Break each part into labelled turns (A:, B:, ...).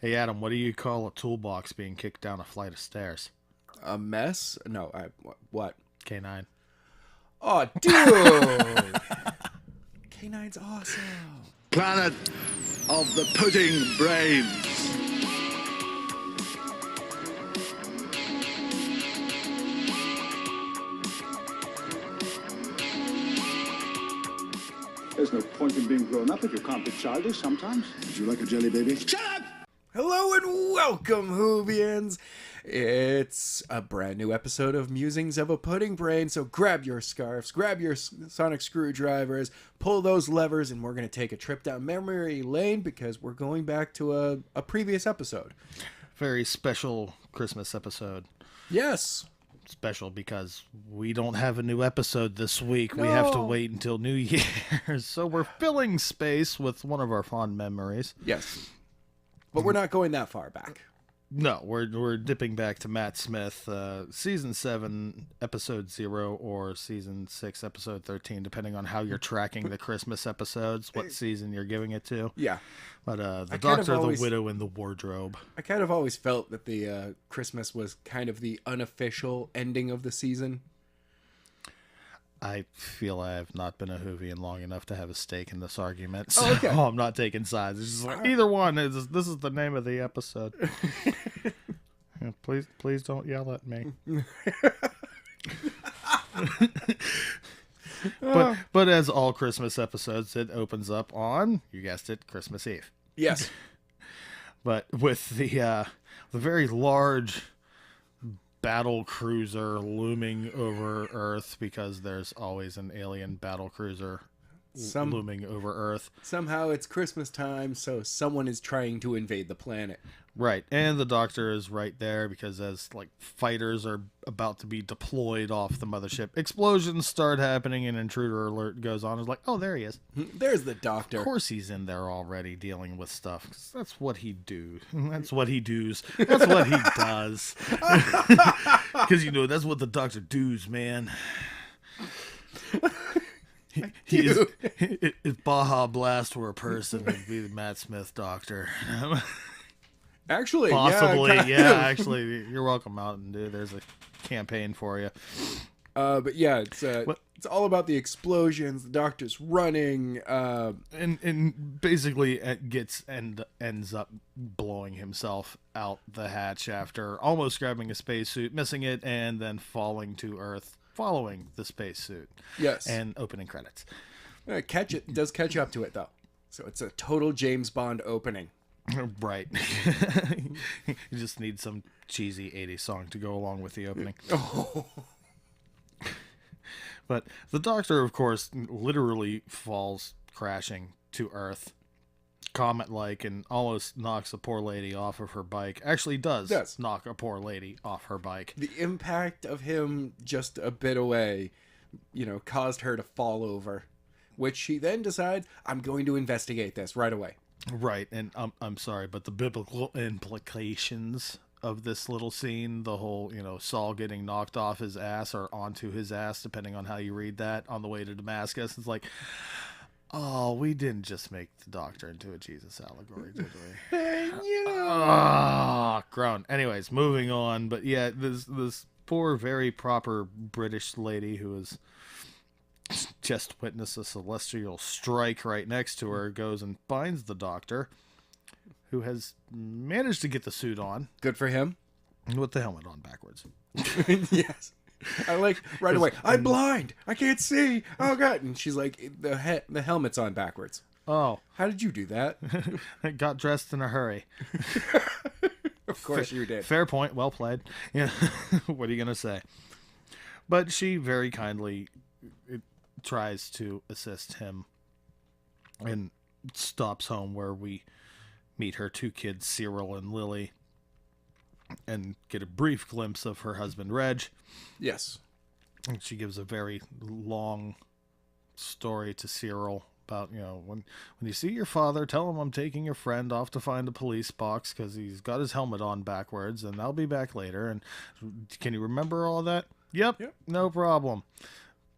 A: Hey Adam, what do you call a toolbox being kicked down a flight of stairs?
B: A mess? No, what?
A: K9.
B: Oh, dude! K9's awesome.
C: Planet of the pudding brains.
D: There's no point in being grown up if you can't be childish sometimes.
C: Would you like a jelly baby? Shut up!
B: Hello and welcome, Whovians. It's a brand new episode of Musings of a Pudding Brain, so grab your scarves, grab your sonic screwdrivers, pull those levers, and we're going to take a trip down memory lane because we're going back to a previous episode.
A: Very special Christmas episode.
B: Yes.
A: Special because we don't have a new episode this week. We have to
B: No.
A: wait until New Year's. So we're filling space with one of our fond memories.
B: Yes. But we're not going that far back.
A: No, we're dipping back to Matt Smith, season 7, episode 0, or season 6, episode 13, depending on how you're tracking the Christmas episodes, what season you're giving it to.
B: Yeah.
A: But the
B: kind of
A: Doctor,
B: always-
A: the Widow, and the Wardrobe.
B: I kind of always felt that the Christmas was kind of the unofficial ending of the season.
A: I feel I have not been a Whovian long enough to have a stake in this argument.
B: Oh,
A: So
B: okay.
A: I'm not taking sides. It's just like either one. This is the name of the episode. Yeah, please don't yell at me. But as all Christmas episodes, it opens up on, you guessed it, Christmas Eve.
B: Yes.
A: But with the very large battle cruiser looming over Earth, because there's always an alien battle cruiser looming over Earth.
B: Somehow it's Christmas time, so someone is trying to invade the planet.
A: Right, and the Doctor is right there because as like fighters are about to be deployed off the mothership, explosions start happening and intruder alert goes on. It's like, oh, there he is.
B: There's the Doctor.
A: Of course he's in there already dealing with stuff. 'Cause that's what he do. That's what he does. That's what he does. Because, that's what the Doctor does, man. He is, if Baja Blast were a person, it'd be the Matt Smith Doctor.
B: Actually,
A: Possibly,
B: kind
A: yeah.
B: of.
A: Actually, you're welcome, Mountain Dew. There's a campaign for you.
B: But yeah, it's all about the explosions. The Doctor's running.
A: And basically it ends up blowing himself out the hatch after almost grabbing a spacesuit, missing it, and then falling to Earth following the spacesuit.
B: Yes.
A: And opening credits.
B: Does catch up to it though. So it's a total James Bond opening.
A: Right. You just need some cheesy 80s song to go along with the opening.
B: Oh.
A: But the Doctor, of course, literally falls crashing to Earth, comet-like, and almost knocks a poor lady off of her bike. Actually does
B: Yes.
A: knock a poor lady off her bike.
B: The impact of him just a bit away, caused her to fall over, which she then decides, I'm going to investigate this right away.
A: Right, and I'm sorry, but the biblical implications of this little scene, the whole, Saul getting knocked off his ass or onto his ass, depending on how you read that, on the way to Damascus, it's like, oh, we didn't just make the Doctor into a Jesus allegory, did we? Grown. Anyways, moving on, but yeah, this poor, very proper British lady who is just witnessed a celestial strike right next to her goes and finds the Doctor, who has managed to get the suit on
B: Good for him.
A: with the helmet on backwards.
B: Yes. I like right away. I'm blind. I can't see. Oh god! And she's like, the helmet's on backwards.
A: Oh,
B: How did you do that?
A: I got dressed in a hurry.
B: Of course you did.
A: Fair point. Well played. Yeah. What are you gonna say? But she very kindly tries to assist him and stops home where we meet her two kids, Cyril and Lily, and get a brief glimpse of her husband, Reg.
B: Yes.
A: And she gives a very long story to Cyril about, when you see your father, tell him I'm taking your friend off to find a police box because he's got his helmet on backwards, and I'll be back later. And can you remember all that? Yep. No problem.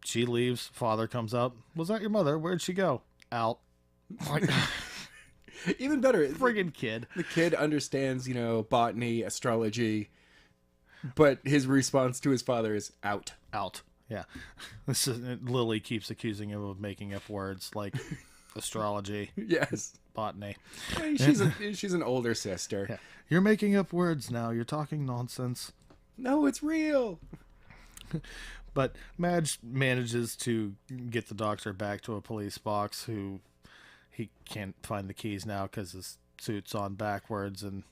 A: She leaves. Father comes out. Was that your mother? Where'd she go? Out. Like,
B: Even better,
A: Friggin' kid.
B: the kid understands, botany, astrology, but his response to his father is out.
A: Out. Yeah. Lily keeps accusing him of making up words like astrology,
B: Yes.
A: botany.
B: Hey, she's an older sister.
A: Yeah. You're making up words now. You're talking nonsense.
B: No, it's real.
A: But Madge manages to get the doctor back to a police box who he can't find the keys now because his suit's on backwards, and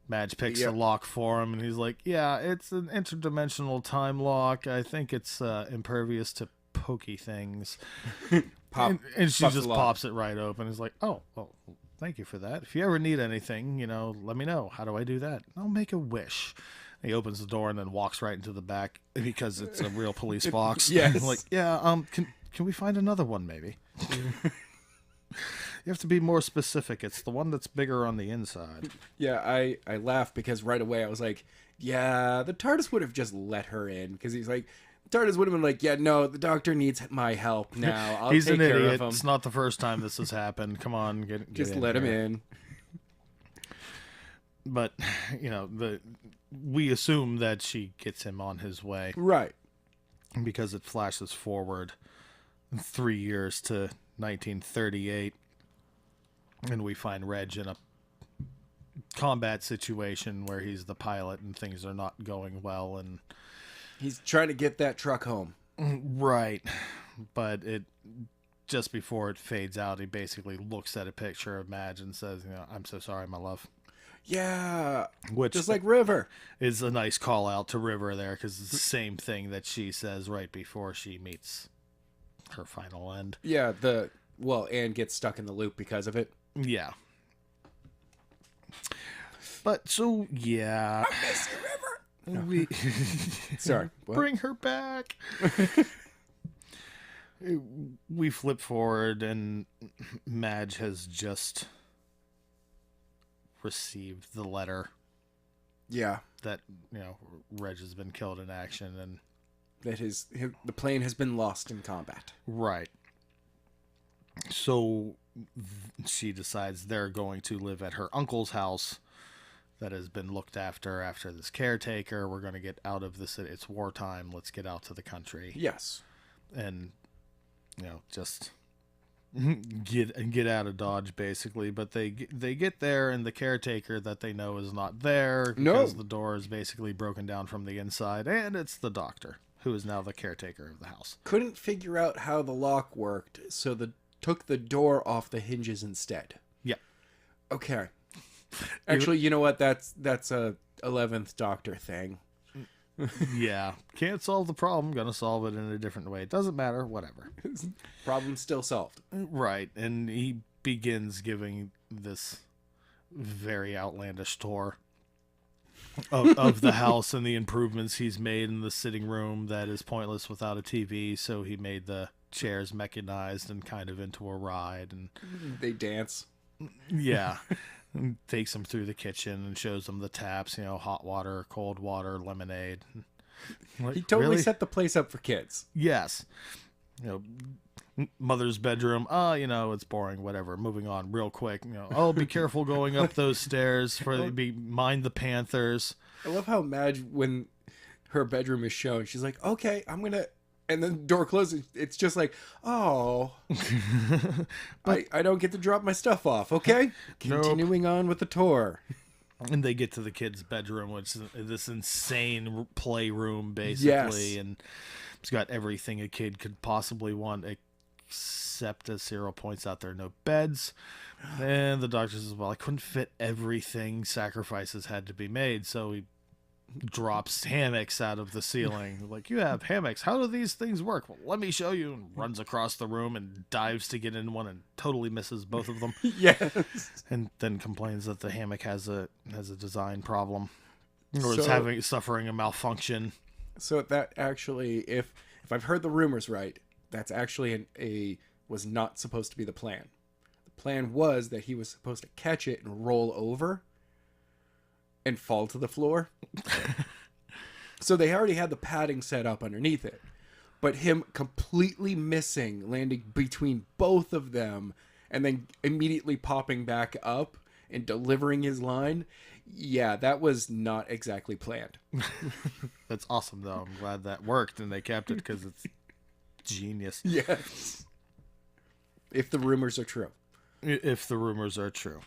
A: Madge picks the lock for him, and he's like, yeah, it's an interdimensional time lock. I think it's impervious to pokey things. And she just pops it right open. He's like, oh, well, thank you for that. If you ever need anything, let me know. How do I do that? I'll make a wish. He opens the door and then walks right into the back because it's a real police box.
B: Yes.
A: Like, yeah, can we find another one maybe? You have to be more specific. It's the one that's bigger on the inside.
B: Yeah, I laugh because right away I was like, yeah, the TARDIS would have just let her in, because he's like, TARDIS would have been like, yeah, no, the doctor needs my help now. I'll
A: He's
B: take
A: an
B: care
A: idiot.
B: of him.
A: It's not the first time this has happened. Come on, get
B: Just
A: in
B: let him
A: here.
B: in.
A: But we assume that she gets him on his way
B: Right.
A: because it flashes forward 3 years to 1938, and we find Reg in a combat situation where he's the pilot and things are not going well, and
B: He's trying to get that truck home.
A: right, but it just before it fades out, he basically looks at a picture of Madge and says, I'm so sorry, my love.
B: Yeah.
A: Which
B: Just like River.
A: is a nice call out to River there, because it's the same thing that she says right before she meets her final end.
B: Yeah, Anne gets stuck in the loop because of it.
A: Yeah. But so, yeah.
B: I miss you, River.
A: We
B: Sorry. What?
A: bring her back. We flip forward, and Madge has just received the letter
B: Yeah.
A: that Reg has been killed in action, and
B: That the plane has been lost in combat.
A: right. So she decides they're going to live at her uncle's house that has been looked after this caretaker. We're going to get out of this. It's wartime. Let's get out to the country.
B: Yes.
A: And just get out of Dodge, basically. But they get there, and the caretaker that they know is not there because the door is basically broken down from the inside, and it's the doctor, who is now the caretaker of the house.
B: Couldn't figure out how the lock worked, so took the door off the hinges instead.
A: Yeah.
B: Okay. Actually, you know what? That's a 11th Doctor thing.
A: Yeah. Can't solve the problem. Gonna solve it in a different way. It doesn't matter. Whatever.
B: Problem still solved.
A: Right. And he begins giving this very outlandish tour of the house and the improvements he's made in the sitting room that is pointless without a TV. So he made the chairs mechanized and kind of into a ride. And
B: They dance.
A: yeah. And takes them through the kitchen and shows them the taps, hot water, cold water, lemonade. Like,
B: He totally
A: really?
B: set the place up for kids.
A: Yes. Mother's bedroom. It's boring, whatever. Moving on real quick. Oh, be careful going up those stairs mind the Panthers.
B: I love how Madge, when her bedroom is shown, she's like, okay, I'm going to, and then the door closes. It's just like, oh, I don't get to drop my stuff off. Okay. Continuing on with the tour.
A: And they get to the kid's bedroom, which is this insane playroom, basically.
B: Yes.
A: And it's got everything a kid could possibly want, except, as Cyril points out, there are no beds. And the doctor says, well, I couldn't fit everything. Sacrifices had to be made. So he drops hammocks out of the ceiling. Like, you have hammocks. How do these things work? Well, let me show you. And runs across the room and dives to get in one and totally misses both of them.
B: Yes.
A: And then complains that the hammock has a design problem, or is suffering a malfunction.
B: So that actually, if I've heard the rumors right, that's actually was not supposed to be the plan. The plan was that he was supposed to catch it and roll over and fall to the floor. So they already had the padding set up underneath it, but him completely missing, landing between both of them, and then immediately popping back up and delivering his line. Yeah, that was not exactly planned.
A: That's awesome, though. I'm glad that worked and they kept it because it's genius.
B: Yes. If the rumors are true.
A: If the rumors are true.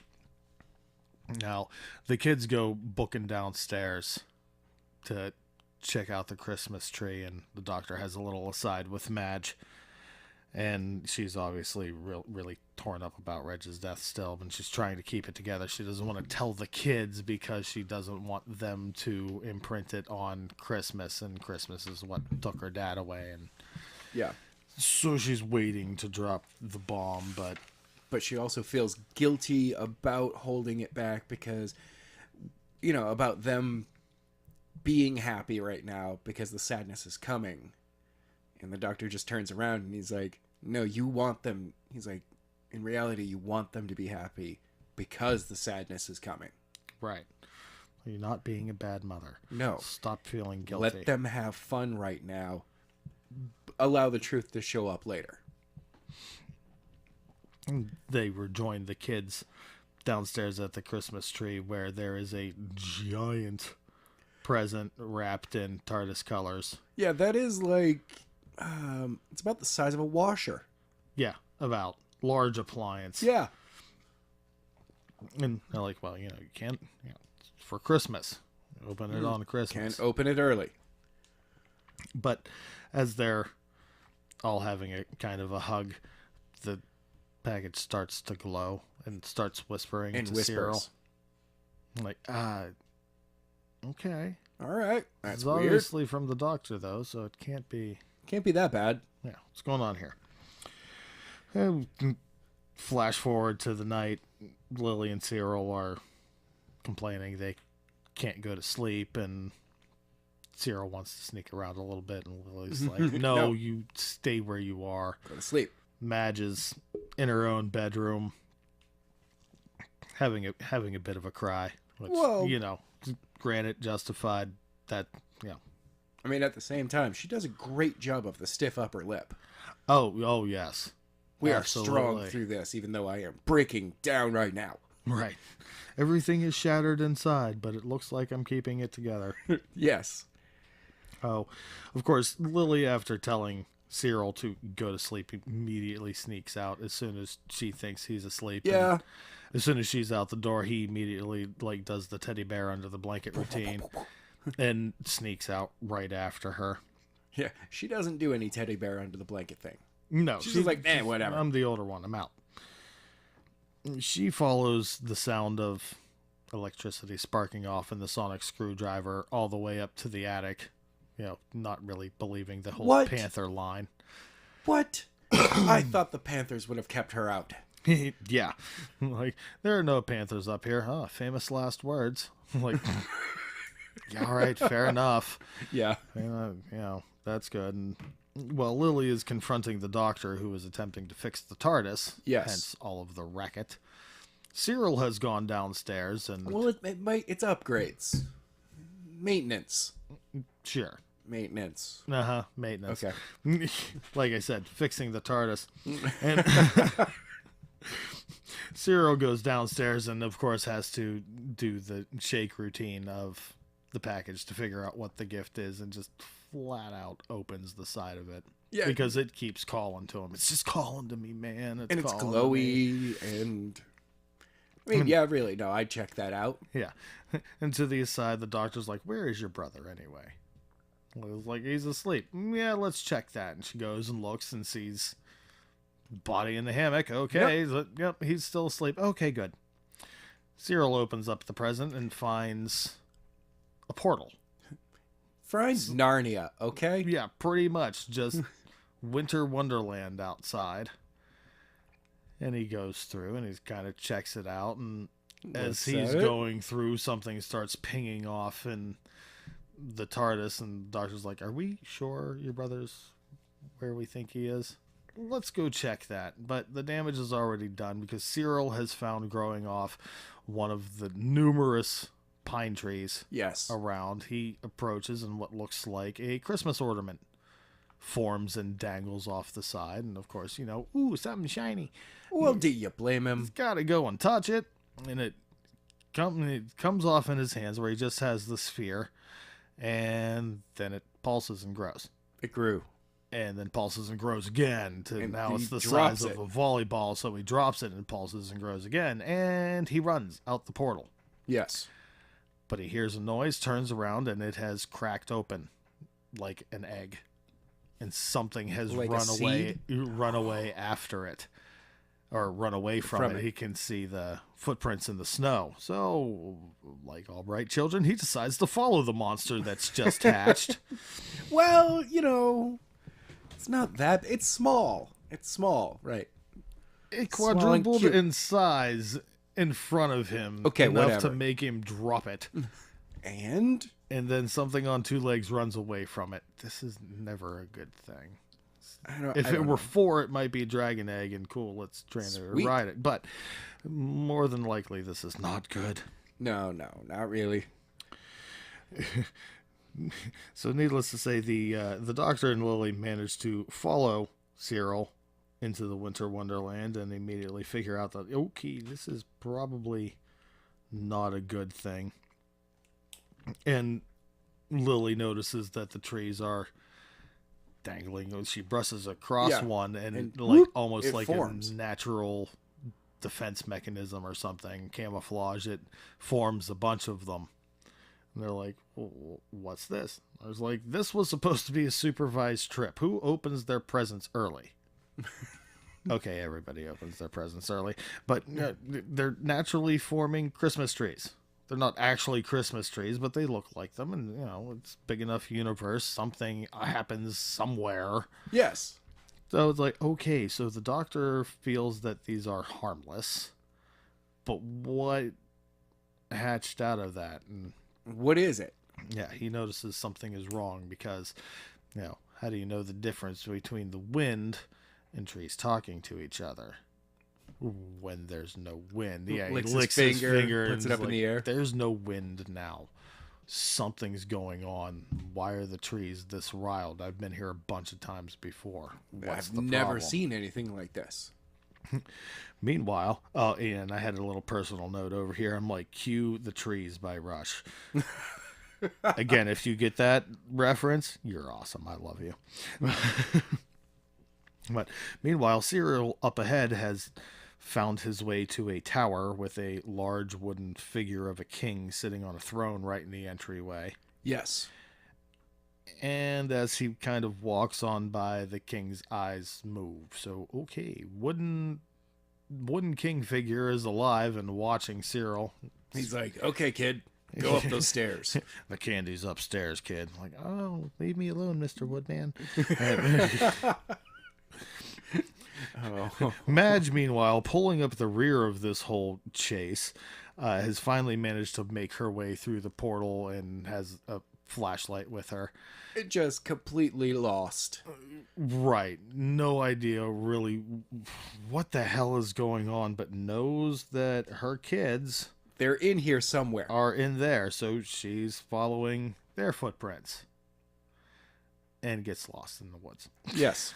A: Now, the kids go booking downstairs to check out the Christmas tree, and the doctor has a little aside with Madge. And she's obviously really torn up about Reg's death still, and she's trying to keep it together. She doesn't want to tell the kids because she doesn't want them to imprint it on Christmas, and Christmas is what took her dad away. And
B: Yeah.
A: so she's waiting to drop the bomb,
B: But she also feels guilty about holding it back because, about them being happy right now because the sadness is coming. And the doctor just turns around and he's like, no, you want them. He's like, in reality, you want them to be happy because the sadness is coming.
A: right. You're not being a bad mother.
B: No.
A: Stop feeling guilty.
B: Let them have fun right now. Allow the truth to show up later.
A: They rejoin the kids downstairs at the Christmas tree where there is a giant present wrapped in TARDIS colors.
B: Yeah, that is like, it's about the size of a washer.
A: Yeah, about large appliance.
B: Yeah.
A: And they're like, well, you can't, it's for Christmas. Open it on Christmas.
B: Can't open it early.
A: But as they're all having a kind of a hug, the package starts to glow and starts whispering
B: And
A: to
B: whispers.
A: Cyril. I'm like, okay.
B: All right. That's
A: It's
B: weird.
A: obviously from the doctor, though, so it can't be.
B: Can't be that bad.
A: Yeah, what's going on here? And flash forward to the night. Lily and Cyril are complaining they can't go to sleep, and Cyril wants to sneak around a little bit, and Lily's like, no,
B: No.
A: you stay where you are.
B: Go to sleep.
A: Madge is in her own bedroom having a bit of a cry, which,
B: Whoa.
A: granted, justified. That,
B: I mean, at the same time, she does a great job of the stiff upper lip.
A: oh yes,
B: We
A: Absolutely.
B: are strong through this, even though I am breaking down right now.
A: right. Everything is shattered inside, but it looks like I'm keeping it together.
B: Yes.
A: Oh, of course, Lily, after telling Cyril to go to sleep, immediately sneaks out as soon as she thinks he's asleep.
B: Yeah.
A: And as soon as she's out the door, he immediately does the teddy bear under the blanket routine and sneaks out right after her.
B: Yeah. She doesn't do any teddy bear under the blanket thing.
A: No,
B: She's just like, whatever.
A: I'm the older one. I'm out. She follows the sound of electricity sparking off in the sonic screwdriver all the way up to the attic. Not really believing the whole
B: What?
A: Panther line.
B: What? I thought the Panthers would have kept her out.
A: Yeah. Like, there are no Panthers up here. Huh, famous last words. Like, yeah, all right, fair enough.
B: Yeah.
A: That's good. And, well, Lily is confronting the doctor who is attempting to fix the TARDIS.
B: Yes.
A: Hence all of the racket. Cyril has gone downstairs and...
B: Well, it's upgrades. Maintenance.
A: Sure.
B: Maintenance.
A: Uh-huh, maintenance.
B: Okay.
A: Like I said, fixing the TARDIS. And Cyril goes downstairs and, of course, has to do the shake routine of the package to figure out what the gift is, and just flat out opens the side of it.
B: Yeah.
A: Because it keeps calling to him. It's just calling to me, man.
B: And it's
A: calling to me.
B: glowy and... I mean, yeah, really, no, I'd check that out.
A: Yeah. And to the aside, the doctor's like, where is your brother anyway? Lily's like, he's asleep. Yeah, let's check that. And she goes and looks and sees body in the hammock. Okay. Yep, he's still asleep. Okay, good. Cyril opens up the present and finds a portal.
B: Finds Narnia, okay?
A: Yeah, pretty much just winter wonderland outside. And he goes through and he kind of checks it out. And as
B: Looks
A: he's
B: at it.
A: going through, something starts pinging off in the TARDIS. And the doctor's like, are we sure your brother's where we think he is? Let's go check that. But the damage is already done because Cyril has found growing off one of the numerous pine trees
B: Yes.
A: around. He approaches in what looks like a Christmas ornament forms and dangles off the side. And of course, ooh, something shiny.
B: Well, do you blame him?
A: He's got to go and touch it. And it comes off in his hands where he just has the sphere. And then it pulses and grows.
B: It grew.
A: And then pulses and grows again.
B: And
A: Now it's
B: he
A: the
B: drops
A: size
B: it.
A: of a volleyball. So he drops it and it pulses and grows again. And he runs out the portal.
B: Yes.
A: But he hears a noise, turns around, and it has cracked open like an egg. And something has
B: Like a
A: run away after it. Or run away from it. He can see the footprints in the snow. So, like all right children, he decides to follow the monster that's just hatched.
B: Well, it's not that. It's small. It's small, right?
A: It
B: Small and
A: quadrupled
B: cute.
A: in size in front of him.
B: Okay,
A: enough
B: whatever.
A: to make him drop it.
B: And
A: And then something on two legs runs away from it. This is never a good thing. If it were four, it might be a dragon egg, and cool, let's train it or
B: Sweet.
A: ride it. But more than likely, this is not good.
B: No, not really.
A: So, needless to say, the Doctor and Lily managed to follow Cyril into the Winter Wonderland and immediately figure out that, okay, this is probably not a good thing. And Lily notices that the trees are dangling. She brushes across
B: Yeah.
A: one and like
B: whoop,
A: almost
B: it
A: like
B: forms.
A: a natural defense mechanism or something, camouflage. It forms a bunch of them. And they're like, well, what's this? I was like, this was supposed to be a supervised trip. Who opens their presents early? Okay, everybody opens their presents early. But they're naturally forming Christmas trees. They're not actually Christmas trees, but they look like them. And, it's big enough universe. Something happens somewhere.
B: Yes.
A: So it's like, okay, so the Doctor feels that these are harmless. But what hatched out of that? And
B: What is it?
A: yeah, he notices something is wrong because, how do you know the difference between the wind and trees talking to each other when there's no wind? Yeah,
B: Licks
A: he
B: his
A: licks his finger,
B: puts
A: and
B: it up
A: is
B: in the air.
A: There's no wind now. Something's going on. Why are the trees this riled? I've been here a bunch of times before. What's
B: I've
A: the
B: never
A: problem?
B: seen anything like this.
A: Meanwhile, and I had a little personal note over here. I'm like, cue The Trees by Rush. Again, if you get that reference, you're awesome. I love you. But meanwhile, Cyril up ahead has found his way to a tower with a large wooden figure of a king sitting on a throne right in the entryway.
B: Yes.
A: And as he kind of walks on by, the king's eyes move. So, okay, wooden king figure is alive and watching Cyril.
B: He's like, okay, kid, go up those stairs.
A: The candy's upstairs, kid. I'm like, oh, leave me alone, Mr. Woodman.
B: Oh.
A: Madge, meanwhile, pulling up the rear of this whole chase, has finally managed to make her way through the portal and has a flashlight with her.
B: It just completely lost.
A: Right. No idea really what the hell is going on, but knows that her kids
B: They're in here somewhere.
A: are in there, so she's following their footprints and gets lost in the woods.
B: Yes.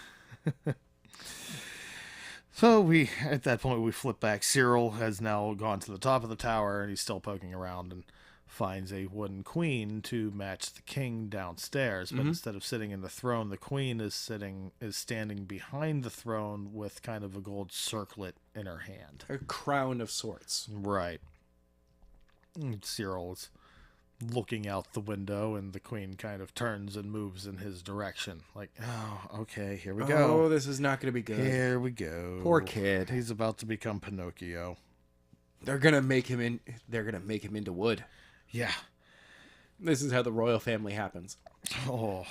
A: So at that point, we flip back. Cyril has now gone to the top of the tower, and he's still poking around and finds a wooden queen to match the king downstairs. But instead of sitting in the throne, the queen is standing behind the throne with kind of a gold circlet in her hand.
B: A crown of sorts.
A: Right. And Cyril is looking out the window, and the queen kind of turns and moves in his direction. Like, oh, okay, here we go.
B: Oh, this is not going to be good.
A: Here we go.
B: Poor kid.
A: He's about to become Pinocchio.
B: They're going to make him into wood.
A: Yeah.
B: This is how the royal family happens.
A: Oh,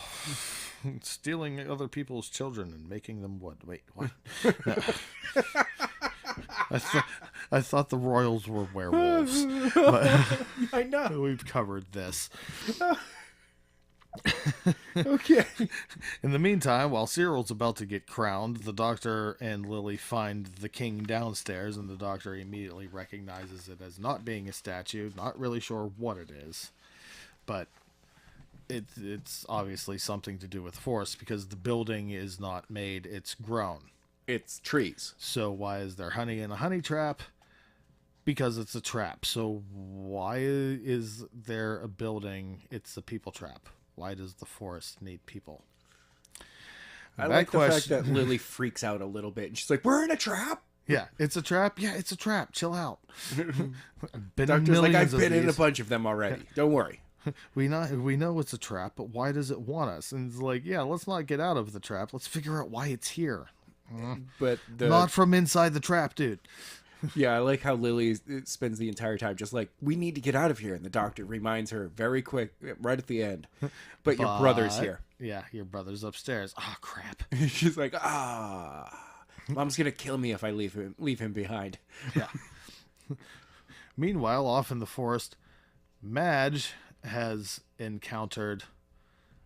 A: stealing other people's children and making them what? Wait, what? No. I thought the royals were werewolves. But
B: I know.
A: we've covered this.
B: Okay.
A: In the meantime, while Cyril's about to get crowned, the Doctor and Lily find the king downstairs, and the Doctor immediately recognizes it as not being a statue, not really sure what it is. But it's obviously something to do with force because the building is not made, it's grown.
B: It's trees.
A: So why is there honey in a honey trap? Because it's a trap. So why is there a building? It's a people trap. Why does the forest need people?
B: I like the fact that Lily freaks out a little bit and she's like, "We're in a trap."
A: Yeah, it's a trap. Yeah, it's a trap. Chill out.
B: Doctor's like, "I've been in a bunch of them already. Don't worry."
A: We know it's a trap, but why does it want us? And it's like, yeah, let's not get out of the trap. Let's figure out why it's here.
B: But
A: Not from inside the trap, dude.
B: yeah, I like how Lily spends the entire time just like, "We need to get out of here," and the doctor reminds her very quick, right at the end. But your brother's here.
A: Yeah, your brother's upstairs. Ah, crap.
B: She's like, Mom's gonna kill me if I leave him behind.
A: Yeah. Meanwhile, off in the forest, Madge has encountered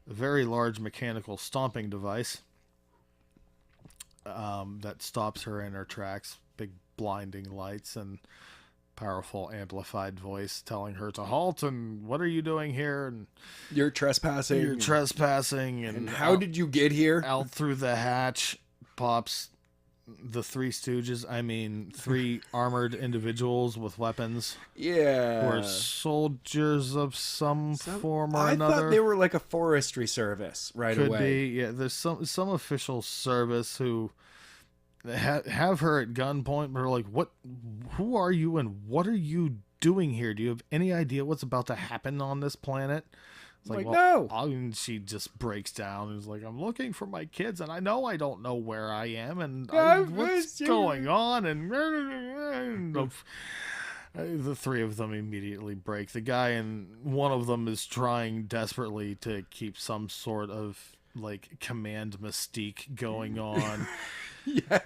A: a very large mechanical stomping device that stops her in her tracks. Big blinding lights and powerful amplified voice telling her to halt and what are you doing here and
B: You're trespassing.
A: you're trespassing
B: And how did you get here?
A: out through the hatch pops the Three Stooges. I mean, three armored individuals with weapons.
B: Yeah.
A: Or soldiers of some form or
B: I
A: another.
B: thought they were like a forestry service right
A: Could
B: away.
A: be. Yeah, there's some official service who have her at gunpoint, but are like, "What? Who are you, and what are you doing here? Do you have any idea what's about to happen on this planet?" It's
B: Like,
A: well,
B: no.
A: and she just breaks down and is like, "I'm looking for my kids, and I know I don't know where I am, and what's going on?" And the three of them immediately break. The guy and one of them is trying desperately to keep some sort of like command mystique going on.
B: Yes.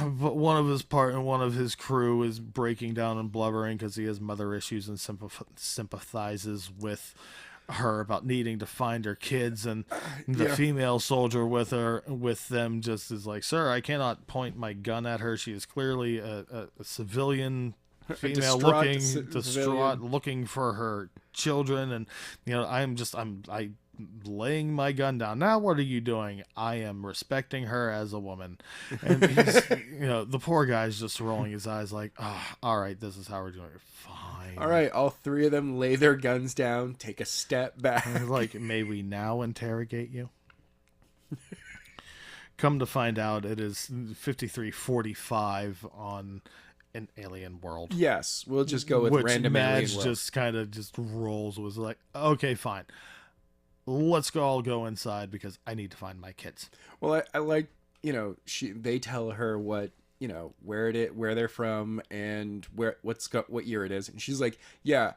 A: But one of his crew is breaking down and blubbering because he has mother issues and sympathizes with her about needing to find her kids, and the female soldier with them just is like, "Sir, I cannot point my gun at her. She is clearly a civilian female distraught looking for her children, and I'm laying my gun down. Now what are you doing? I am respecting her as a woman." And he's, the poor guy's just rolling his eyes like, "Oh, all right, this is how we're doing it. Fine."
B: All right, all three of them lay their guns down, take a step back.
A: Like, "May we now interrogate you?" Come to find out, it is 5345 on an alien world.
B: Yes, we'll just go with
A: Which
B: random alien
A: Madge
B: world.
A: just kind of just rolls, was like, "Okay, fine. Let's all go inside because I need to find my kids."
B: Well, I like, they tell her what, where they're from and what year it is, and she's like, "Yeah,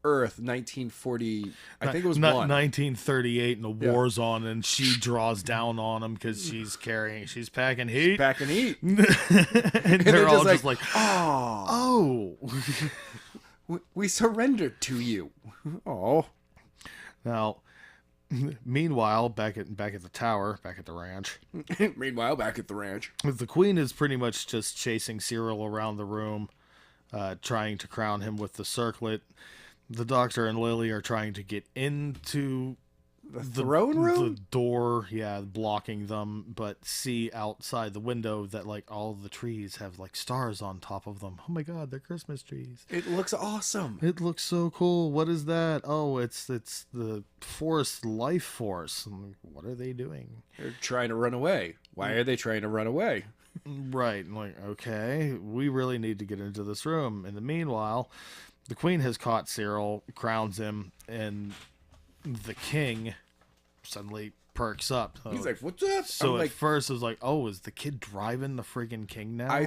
B: Earth, 1940. I think it was
A: 1938, and the war's on, and she draws down on them because she's packing heat.
B: Packing heat."
A: And they're all just like,
B: "Oh, we surrendered to you." Oh.
A: Now, meanwhile, back at the tower, back at the ranch,
B: Meanwhile, back at the ranch,
A: the queen is pretty much just chasing Cyril around the room, trying to crown him with the circlet. The doctor and Lily are trying to get into
B: the throne room,
A: the door, blocking them, but see outside the window that like all the trees have like stars on top of them. Oh my god, they're Christmas trees.
B: It looks awesome.
A: It looks so cool. What is that? Oh, it's the forest life force. I'm like, what are they doing?
B: They're trying to run away. Why are they trying to run away?
A: Right. I'm like, okay, we really need to get into this room. In the meanwhile, the queen has caught Cyril, crowns him, and the king suddenly perks up.
B: He's like, "What's up?"
A: So at first it was like, "Oh, is the kid driving the friggin' king now?"
B: I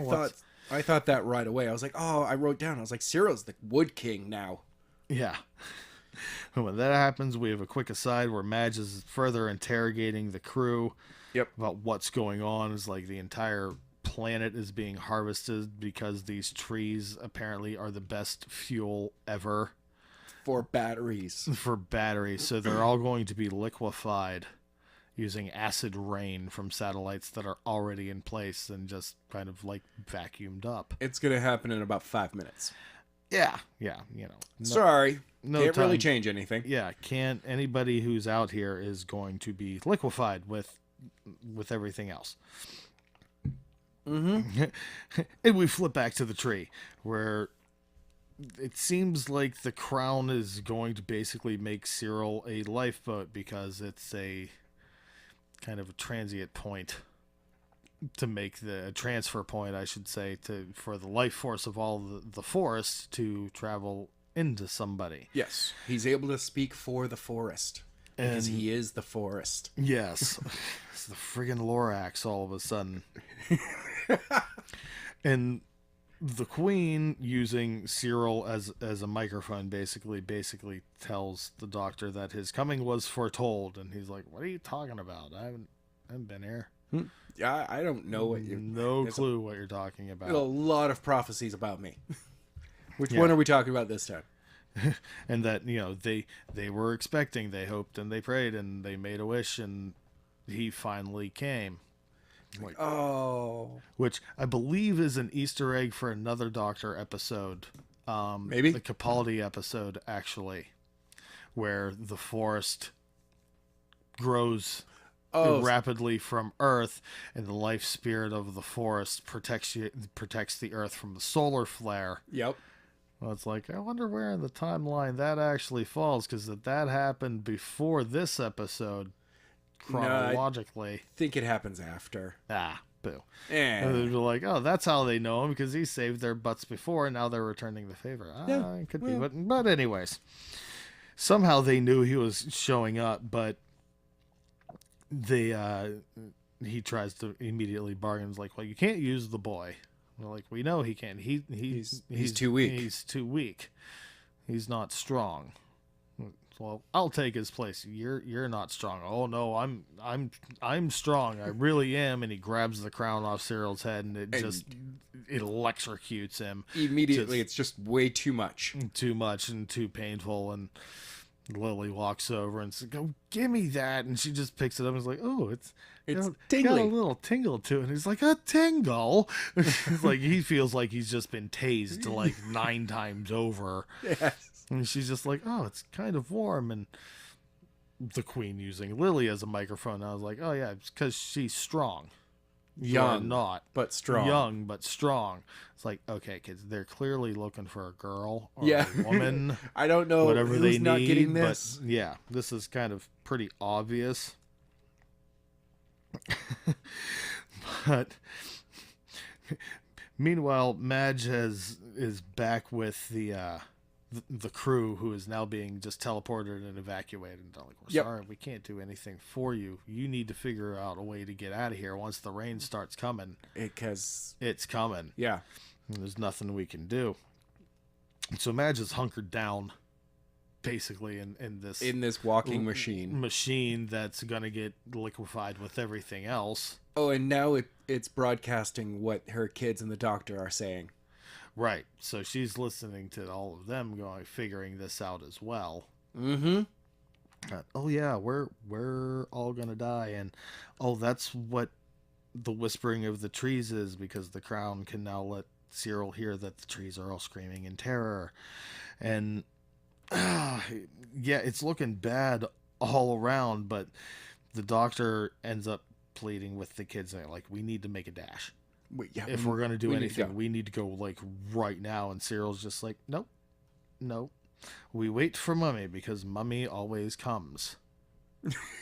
B: thought that right away. I was like, "Oh," I wrote down. I was like, "Cyril's the Wood King now."
A: Yeah. When that happens, we have a quick aside where Madge is further interrogating the crew.
B: Yep.
A: About what's going on. Is like the entire planet is being harvested because these trees apparently are the best fuel ever
B: for batteries.
A: So they're all going to be liquefied using acid rain from satellites that are already in place and just kind of like vacuumed up.
B: It's going to happen in about 5 minutes.
A: Yeah, yeah, you know.
B: Sorry.
A: no
B: Can't really
A: time.
B: change anything.
A: Yeah, can't anybody who's out here is going to be liquefied with everything else. Mm-hmm. And we flip back to the tree where it seems like the Crown is going to basically make Cyril a lifeboat because it's a kind of a transient point to make the transfer point, I should say, for the life force of all the forest to travel into somebody.
B: Yes. He's able to speak for the forest. Because
A: And-
B: he is the forest.
A: Yes. It's the friggin' Lorax all of a sudden. And the Queen, using Cyril as a microphone, basically tells the Doctor that his coming was foretold. And he's like, what are you talking about? I haven't been here.
B: Yeah, I don't know what you...
A: No
B: there's
A: clue what you're talking about.
B: A lot of prophecies about me. Which
A: Yeah.
B: one are we talking about this time?
A: And that, you know, they were expecting, they hoped and they prayed and they made a wish and he finally came. Like,
B: Oh.
A: which I believe is an Easter egg for another Doctor episode.
B: Maybe?
A: The Capaldi episode, actually, where the forest grows rapidly from Earth, and the life spirit of the forest protects the Earth from the solar flare.
B: Yep.
A: Well, it's like, I wonder where in the timeline that actually falls, because that happened before this episode, chronologically.
B: Think it happens after.
A: Boo.
B: Eh.
A: And they'd be like, oh, that's how they know him, because he saved their butts before, and now they're returning the favor.
B: Yeah,
A: It could be. But anyways, somehow they knew he was showing up, but he tries to immediately bargain. He's like, well, you can't use the boy. We're like, we know he can't. He's
B: too weak.
A: He's too weak. He's not strong. Well, I'll take his place. You're not strong. Oh no, I'm strong. I really am. And he grabs the crown off Cyril's head, and it electrocutes him.
B: Immediately, it's just way too much.
A: Too much and too painful. And Lily walks over and says, "Go, give me that." And she just picks it up and is like, "Oh, it's got a
B: tingling.
A: little tingle to it." And he's like, "A tingle?" It's like he feels like he's just been tased like 9 times over.
B: Yes.
A: And she's just like, "Oh, it's kind of warm." And the Queen using Lily as a microphone. I was like, "Oh yeah, it's because she's strong. You're not,
B: but strong.
A: Young but strong." It's like, okay, kids, they're clearly looking for a girl or
B: Yeah.
A: a woman.
B: I don't know
A: Whatever
B: who's
A: they
B: not
A: need,
B: getting this.
A: but yeah, this is kind of pretty obvious. But meanwhile, Madge is back with the crew, who is now being just teleported and evacuated. And they're like, "We're sorry, we can't do anything for you. You need to figure out a way to get out of here once the rain starts coming.
B: Because
A: It's coming.
B: yeah,
A: And there's nothing we can do." And so Madge is hunkered down, basically, in this
B: walking machine.
A: that's gonna get liquefied with everything else.
B: Oh, and now it's broadcasting what her kids and the Doctor are saying.
A: Right. So she's listening to all of them figuring this out as well.
B: Mm-hmm.
A: Oh yeah, we're all gonna die, and oh, that's what the whispering of the trees is, because the Crown can now let Cyril hear that the trees are all screaming in terror. And yeah, it's looking bad all around, but the Doctor ends up pleading with the kids, like, we need to make a dash. If we're going to do anything, we need to go like right now. And Cyril's just like, nope. We wait for Mummy, because Mummy always comes.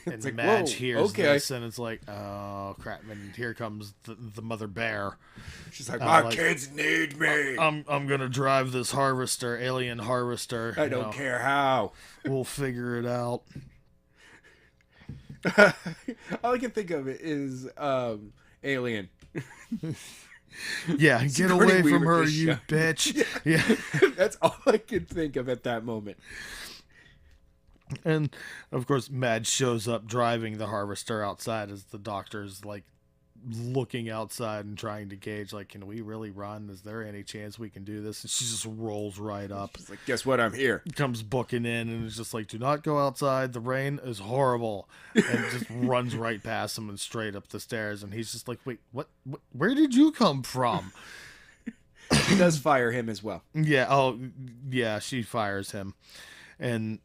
A: And
B: like,
A: Madge
B: whoa,
A: hears
B: okay.
A: this, and it's like, oh crap! And here comes the mother bear.
B: She's like,
A: my
B: kids need me.
A: I'm gonna drive this harvester, alien harvester.
B: I don't care how.
A: We'll figure it out.
B: All I can think of is Alien.
A: Yeah, get
B: Sigourney
A: away from
B: Weaver
A: her,
B: is
A: you
B: shot.
A: bitch. Yeah.
B: That's all I could think of at that moment.
A: And of course, Madge shows up driving the harvester outside as the Doctor's like looking outside and trying to gauge, like, can we really run? Is there any chance we can do this? And she just rolls right up,
B: She's like, guess what? I'm here.
A: comes booking in, and is just like, do not go outside. The rain is horrible. And just runs right past him and straight up the stairs. And he's just like, wait, what where did you come from?
B: She does fire him as well.
A: Yeah. Oh, yeah. She fires him, and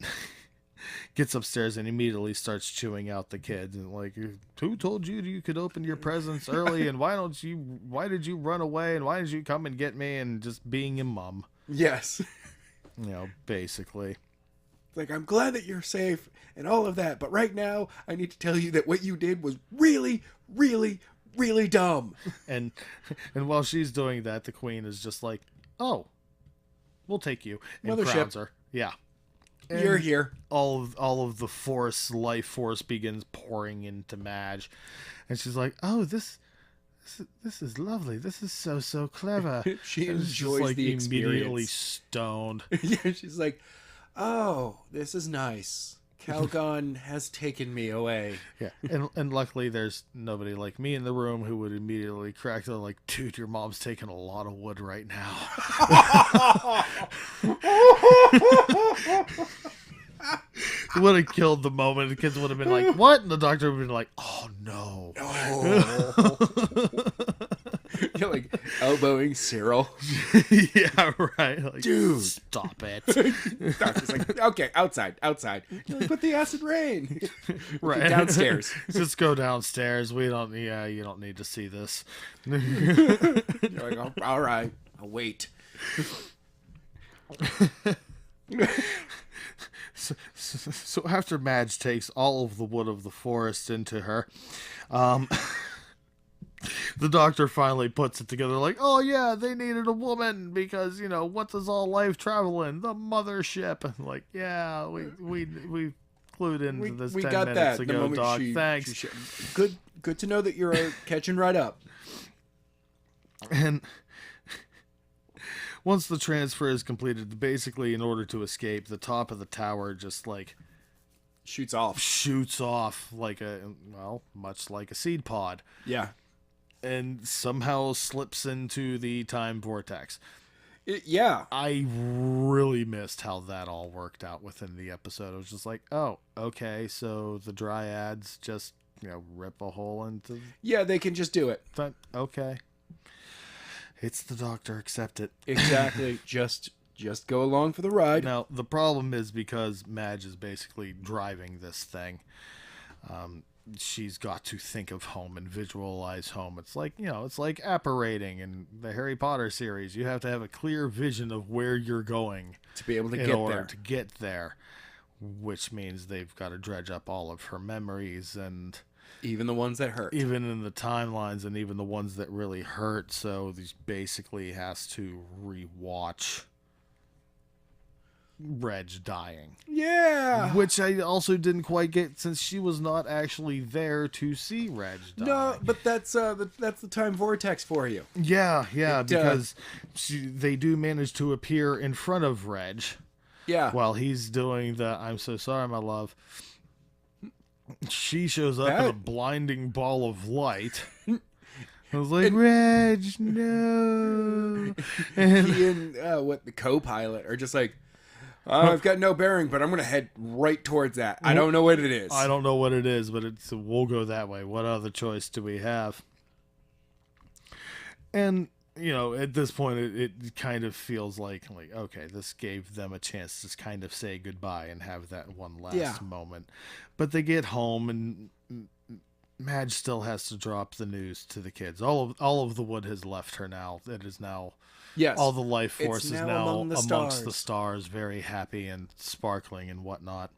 A: gets upstairs and immediately starts chewing out the kids and like, who told you could open your presents early? And why did you run away? And why did you come and get me? And just being a mum,
B: Yes.
A: basically.
B: Like, I'm glad that you're safe and all of that, but right now I need to tell you that what you did was really, really, really dumb.
A: And while she's doing that, the queen is just like, oh, we'll take you. And
B: Mothership.
A: crowns her. Yeah. And
B: You're here.
A: all of the life force begins pouring into Madge. And she's like, oh, this is lovely. This is so clever.
B: She
A: And it's just,
B: enjoys
A: like,
B: the
A: immediately
B: experience.
A: stoned.
B: Yeah, she's like, oh, this is nice. Calgon has taken me away.
A: Yeah, and luckily there's nobody like me in the room who would immediately crack the like, dude, your mom's taking a lot of wood right now. It would have killed the moment. The kids would have been like, what? And the doctor would have been like, oh no.
B: You're like elbowing Cyril.
A: Yeah, right. Like,
B: Dude.
A: stop it.
B: Doctor's like, okay, outside. You're like, put the acid rain.
A: Right.
B: Downstairs.
A: Just go downstairs. You don't need to see this.
B: You're like, oh, all right, I'll wait.
A: So after Madge takes all of the wood of the forest into her, the doctor finally puts it together like, oh yeah, they needed a woman because, what does all life travel in? The mothership. And like, yeah, we clued into this
B: We
A: 10
B: got
A: minutes
B: that. The
A: ago,
B: moment
A: Doc.
B: she-
A: Thanks.
B: she good to know that you're catching right up.
A: And once the transfer is completed, basically in order to escape, the top of the tower just like
B: Shoots off.
A: shoots off like much like a seed pod,
B: Yeah.
A: and somehow slips into the time vortex.
B: Yeah.
A: I really missed how that all worked out within the episode. I was just like, oh, okay, so the dryads just, rip a hole into
B: Yeah, they can just do it.
A: that. Okay. It's the doctor, accept it.
B: Exactly. just go along for the ride.
A: Now, the problem is because Madge is basically driving this thing. She's got to think of home and visualize home. It's like, it's like apparating in the Harry Potter series. You have to have a clear vision of where you're going
B: To be able to
A: in
B: get
A: order
B: there.
A: to get there, which means they've got to dredge up all of her memories and
B: Even the ones that hurt.
A: even in the timelines and even the ones that really hurt. So these basically has to rewatch Reg dying.
B: Yeah.
A: Which I also didn't quite get since she was not actually there to see Reg die.
B: No, but that's the time vortex for you.
A: Yeah,
B: It,
A: because they do manage to appear in front of Reg
B: Yeah.
A: while he's doing the I'm so sorry, my love. She shows up in a
B: That-
A: blinding ball of light. I was like, Reg, no. And
B: He and the co-pilot are just like, I've got no bearing, but I'm gonna head right towards that. I don't know what it is.
A: I don't know what it is, but we'll go that way. What other choice do we have? And at this point, it kind of feels like okay, this gave them a chance to kind of say goodbye and have that one last moment. But they get home and Madge still has to drop the news to the kids. All of the wood has left her now. It is now.
B: Yes.
A: All the life
B: It's
A: force is
B: now
A: now
B: among the
A: amongst the
B: stars.
A: stars, very happy and sparkling and whatnot.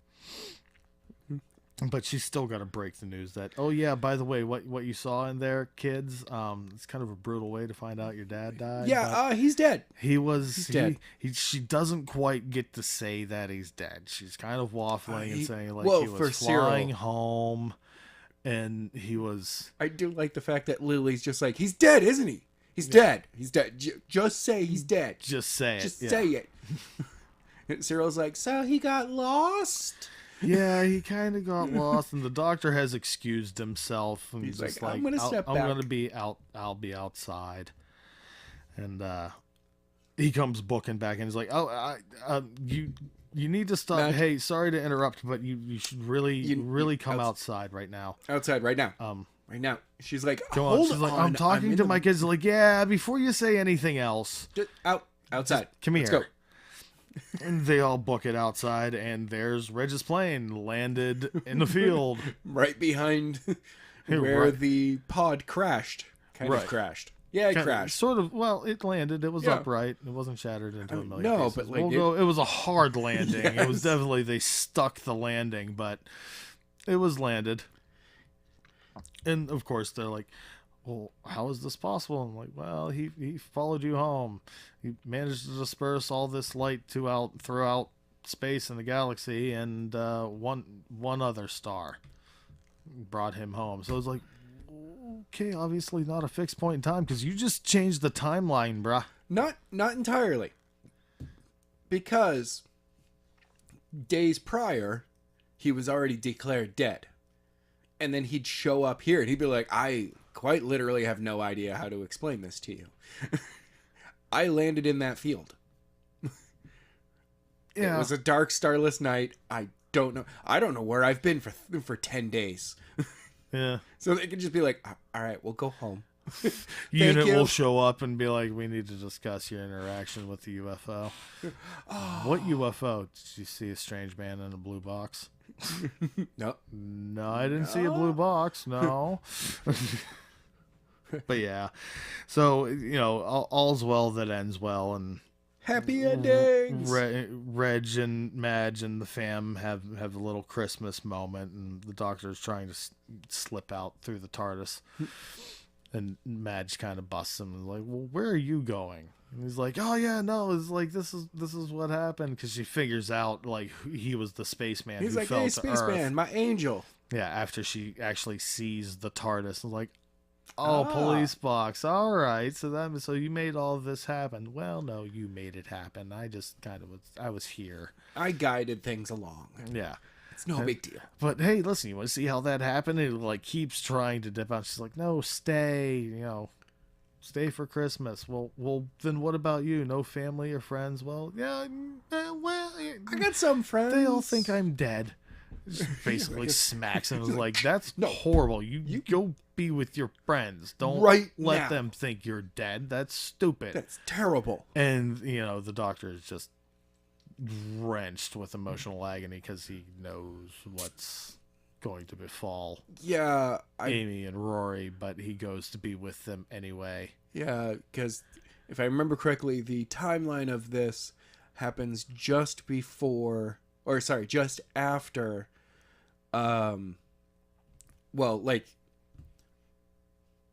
A: But she's still got to break the news that, oh yeah, by the way, what you saw in there, kids, it's kind of a brutal way to find out your dad died. but
B: He's dead.
A: he was
B: he's dead.
A: She doesn't quite get to say that he's dead. She's kind of waffling and saying like
B: well,
A: he
B: for
A: was
B: Cyril.
A: flying home, and he was.
B: I do like the fact that Lily's just like, he's dead, isn't he? He's dead. He's dead. Just say he's dead.
A: Just say it.
B: Just
A: yeah.
B: say it. And Cyril's like, so he got lost?
A: Yeah, he kind of got lost, and the doctor has excused himself. And
B: He's
A: just
B: like, I'm gonna step
A: I'm
B: back."
A: gonna be out. I'll be outside, and he comes booking back, and he's like, "Oh, you need to stop.
B: Madge-
A: Hey, sorry to interrupt, but you should really
B: You-
A: really come outside right now.
B: Outside right now. right now. She's like,
A: Come on.
B: hold
A: She's like,
B: on,
A: I'm talking
B: in
A: to
B: the-
A: my kids. Like, yeah, before you say anything else,
B: outside.
A: come
B: Let's
A: here.
B: go.
A: And they all book it outside, and there's Reg's plane landed in the field.
B: Right behind where
A: Right.
B: the pod crashed. Kind of
A: Right.
B: crashed. Yeah, it
A: Kinda-
B: crashed.
A: Sort of. Well, it landed. It was
B: Yeah.
A: upright. It wasn't shattered into a million
B: no,
A: pieces.
B: but, like,
A: It was a hard landing. It was
B: Yes.
A: definitely, they stuck the landing, but it was landed. And of course, they're like, well, how is this possible? I'm like, well, he followed you home. He managed to disperse all this light throughout space and the galaxy, and one other star brought him home. So it's like, okay, obviously not a fixed point in time, because you just changed the timeline, bruh.
B: Not entirely. Because days prior, he was already declared dead. And then he'd show up here and he'd be like, I quite literally have no idea how to explain this to you. I landed in that field.
A: Yeah.
B: It was a dark, starless night. I don't know where I've been for 10 days.
A: Yeah.
B: So they could just be like, all right, we'll go home.
A: Unit
B: you.
A: will show up and be like, we need to discuss your interaction with the UFO. What UFO? Did you see a strange man in a blue box?
B: No.
A: No, I didn't see a blue box. No. But yeah. So, all's well that ends well. And
B: Happy endings.
A: Reg and Madge and the fam have a little Christmas moment, and the Doctor's trying to slip out through the TARDIS. And Madge kind of busts him and is like, well, where are you going? And he's like, oh yeah, no, it's like this is what happened, because she figures out like he was the spaceman.
B: He's
A: who
B: like,
A: fell
B: hey,
A: to Earth.
B: spaceman, my angel.
A: Yeah, after she actually sees the TARDIS and like, oh,
B: Ah.
A: police box. All right, so you made all of this happen. Well, no, you made it happen. I just I was here.
B: I guided things along.
A: Yeah.
B: It's no big deal.
A: But hey, listen, you want to see how that happened? It like keeps trying to dip out. She's like, no, stay, stay for Christmas. Well, then what about you? No family or friends? Well, yeah,
B: I got some friends.
A: they all think I'm dead. Just basically smacks him. And was like, that's horrible. You go be with your friends. Don't
B: Right
A: let
B: now.
A: them think you're dead. That's stupid.
B: That's terrible.
A: And, the Doctor is just wrenched with emotional agony because he knows what's going to befall
B: Yeah,
A: Amy and Rory, but he goes to be with them anyway.
B: because if I remember correctly, the timeline of this happens just after,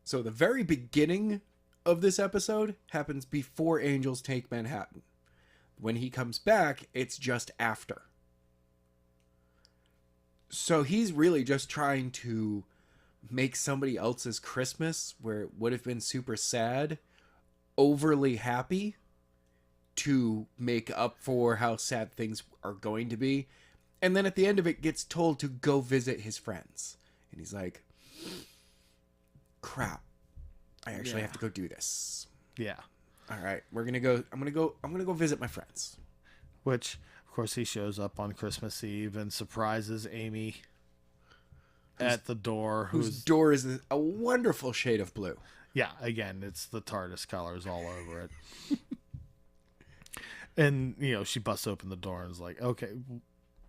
B: so the very beginning of this episode happens before Angels take Manhattan. When he comes back, it's just after. So he's really just trying to make somebody else's Christmas, where it would have been super sad, overly happy, to make up for how sad things are going to be. And then at the end of it, gets told to go visit his friends. And he's like, crap, I actually have to go do this.
A: Yeah.
B: All right, I'm gonna go visit my friends.
A: Which, of course, he shows up on Christmas Eve and surprises Amy at the door.
B: Whose door is a wonderful shade of blue.
A: Yeah, again, it's the TARDIS colors all over it. And, she busts open the door and is like, okay,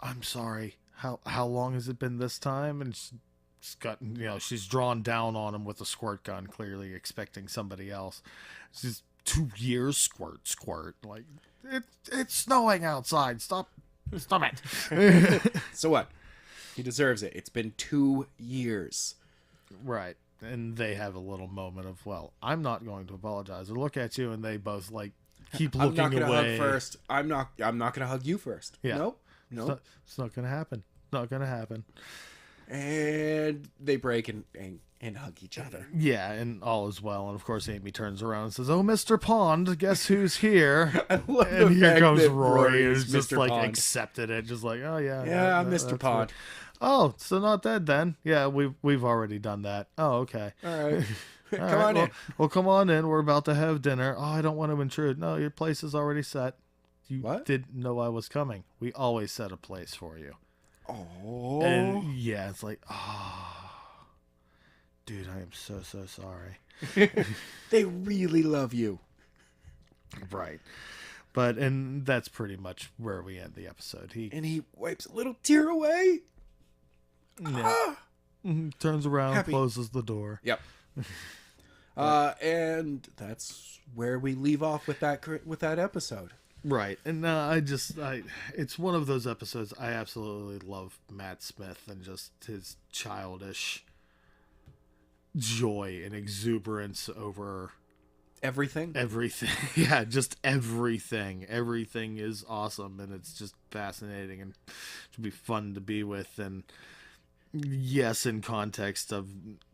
A: I'm sorry. How long has it been this time? And she's got, she's drawn down on him with a squirt gun, clearly expecting somebody else. She's 2 years, squirt. Like, it's snowing outside. Stop it.
B: So what? He deserves it. It's been 2 years.
A: Right. And they have a little moment of, well, I'm not going to apologize or look at you, and they both like keep
B: I'm
A: looking
B: not gonna
A: away.
B: hug first. I'm not gonna hug you first.
A: Yeah.
B: Nope.
A: It's not gonna happen. Not gonna happen.
B: And they break and hug each other.
A: Yeah, and all is well. And of course, Amy turns around and says, "Oh, Mr. Pond, guess who's here?"
B: I love the
A: And here
B: fact
A: comes
B: that
A: Rory,
B: is
A: who's just
B: Mr.
A: like
B: Pond.
A: accepted it, just like, "Oh yeah,
B: Yeah, I'm
A: that's
B: Mr.
A: what-
B: Pond.
A: Oh, so not dead then? Yeah, we've already done that. Oh, okay.
B: All right.
A: All
B: Come
A: right,
B: on in.
A: Well, come on in. We're about to have dinner. Oh, I don't want to intrude. No, your place is already set. You
B: What?
A: didn't know I was coming. We always set a place for you.
B: Oh.
A: And yeah, it's like, dude, I am so sorry.
B: They really love you.
A: Right. But, and that's pretty much where we end the episode.
B: And he wipes a little tear away.
A: Turns around,
B: Happy.
A: closes the door.
B: Yep. And that's where we leave off with that episode.
A: Right. And it's one of those episodes. I absolutely love Matt Smith and just his childish joy and exuberance over
B: Everything.
A: Yeah, just everything. Everything is awesome, and it's just fascinating and should be fun to be with. And yes, in context of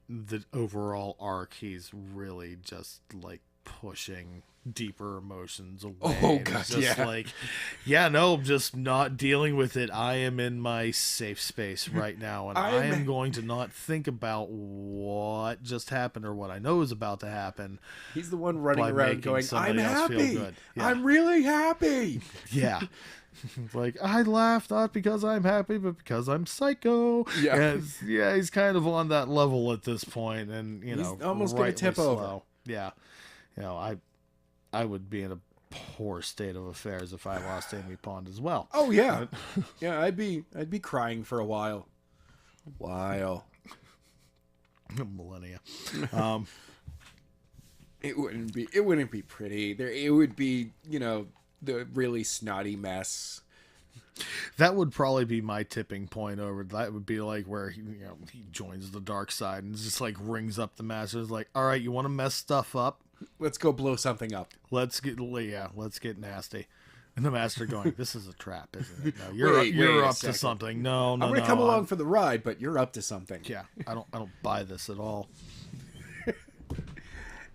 A: the overall arc, he's really just like pushing deeper emotions away.
B: Oh,
A: And
B: God,
A: it's just
B: yeah.
A: like, yeah, no, I'm just not dealing with it. I am in my safe space right now, and I am going to not think about what just happened or what I know is about to happen.
B: He's the one running
A: By
B: around
A: making
B: going,
A: somebody
B: I'm
A: else feel
B: happy.
A: good. Yeah.
B: I'm really happy.
A: Yeah. Like, I laugh not because I'm happy, but because I'm psycho.
B: Yeah.
A: And he's kind of on that level at this point, and
B: He's almost gonna
A: rightly
B: tip over.
A: so. Yeah. I would be in a poor state of affairs if I lost Amy Pond as well.
B: Oh yeah. Yeah, I'd be crying for a while.
A: Millennia.
B: It wouldn't be pretty. It would be, the really snotty mess.
A: That would probably be my tipping point over. That would be like where he joins the dark side and just like rings up the master. It's like, all right, you want to mess stuff up?
B: Let's go blow something up.
A: Let's get nasty. And the master going, this is a trap, isn't it? No,
B: Wait
A: you're
B: a
A: up to
B: second.
A: something. No,
B: I'm gonna come along for the ride, but you're up to something.
A: Yeah, I don't buy this at all.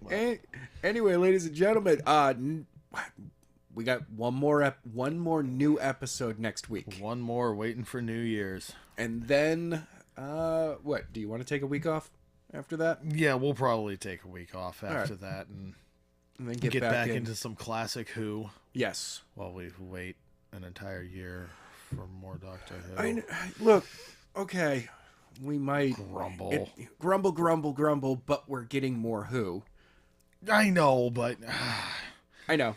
B: Anyway, ladies and gentlemen, we got one more new episode next week,
A: One more waiting for New Year's.
B: and then what? Do you want to take a week off after that,
A: Yeah, we'll probably take a week off after that and
B: and then
A: get back into some classic Who
B: Yes.
A: while we wait an entire year for more Doctor Who.
B: Look, okay, we might
A: Grumble.
B: grumble, but we're getting more Who.
A: I know, but
B: I know.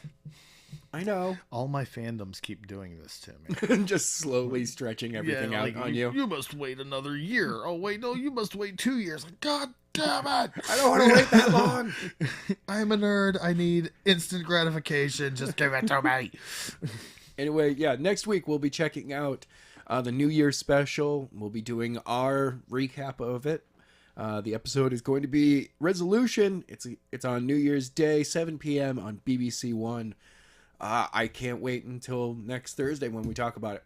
A: all my fandoms keep doing this to me.
B: Just slowly stretching everything out
A: like,
B: on you.
A: You must wait another year. Oh wait, no, you must wait 2 years. God damn it!
B: I don't want to wait that long.
A: I'm a nerd. I need instant gratification. Just give it to me.
B: Anyway, yeah, next week we'll be checking out the New Year's special. We'll be doing our recap of it. The episode is going to be Resolution. It's on New Year's Day, 7 p.m. on BBC One. I can't wait until next Thursday when we talk about it.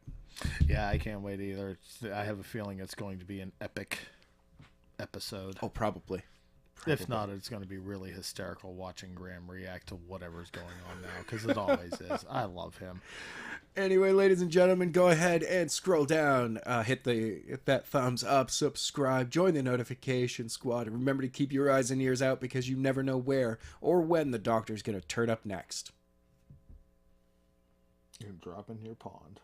A: Yeah, I can't wait either. I have a feeling it's going to be an epic episode.
B: Oh, probably.
A: If not, it's going to be really hysterical watching Graham react to whatever's going on now, because it always is. I love him.
B: Anyway, ladies and gentlemen, go ahead and scroll down, hit that thumbs up, subscribe, join the notification squad, and remember to keep your eyes and ears out because you never know where or when the Doctor's going to turn up next.
A: You're dropping your pond.